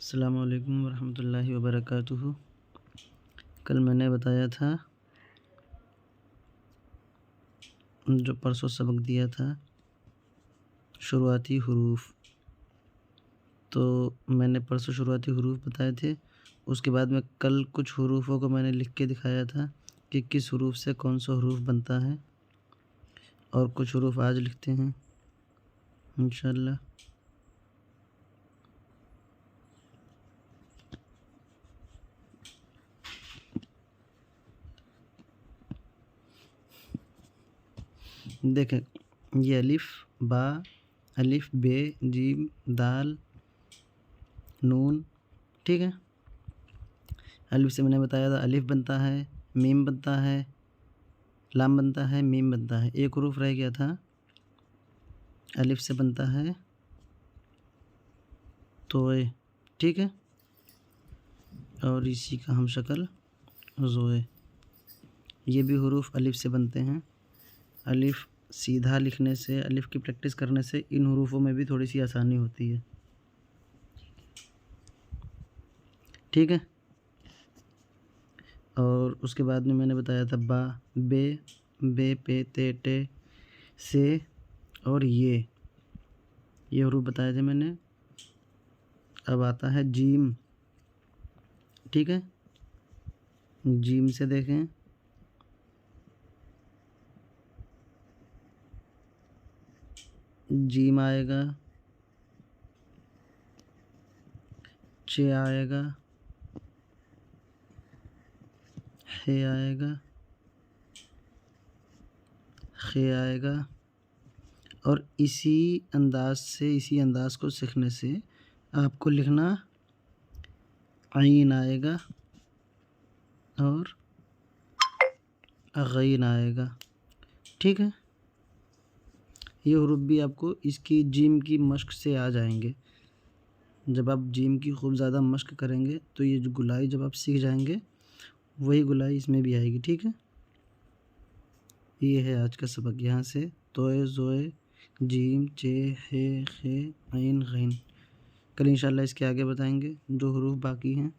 السلام علیکم ورحمۃ اللہ وبرکاتہ۔ کل میں نے بتایا تھا، جو پرسوں سبق دیا تھا، شروعاتی حروف۔ تو میں نے پرسوں شروعاتی حروف بتائے تھے، اس کے بعد میں کل کچھ حروفوں کو میں نے لکھ کے دکھایا تھا کہ کس حروف سے کون سا حروف بنتا ہے، اور کچھ حروف آج لکھتے ہیں انشاءاللہ۔ دیکھیں، یہ الف با، الف بے، جیم دال نون، ٹھیک ہے۔ الف سے میں نے بتایا تھا الف بنتا ہے، میم بنتا ہے، لام بنتا ہے، میم بنتا ہے۔ ایک حروف رہ گیا تھا، الف سے بنتا ہے توئے، ٹھیک ہے، اور اسی کا ہم شکل زوئے۔ یہ بھی حروف الف سے بنتے ہیں۔ الف سیدھا لکھنے سے، الف کی پریکٹس کرنے سے ان حروفوں میں بھی تھوڑی سی آسانی ہوتی ہے، ٹھیک ہے۔ اور اس کے بعد میں نے بتایا تھا با، بے، بے پے تے ٹے سے اور یہ حروف بتائے تھے میں نے۔ اب آتا ہے جیم، ٹھیک ہے۔ جیم سے دیکھیں، جیم آئے گا، چ آئے گا، ح آئے گا، خ آئے گا، اور اسی انداز کو سیکھنے سے آپ کو لکھنا عین آئے گا اور غین آئے گا، ٹھیک ہے۔ یہ حروف بھی آپ کو اس کی جیم کی مشق سے آ جائیں گے۔ جب آپ جیم کی خوب زیادہ مشق کریں گے تو یہ جو گلائی جب آپ سیکھ جائیں گے، وہی گلائی اس میں بھی آئے گی، ٹھیک ہے۔ یہ ہے آج کا سبق، یہاں سے توئے، زوئے، جیم، چے، ہے، خے، عین، غین۔ کل انشاءاللہ اس کے آگے بتائیں گے جو حروف باقی ہیں۔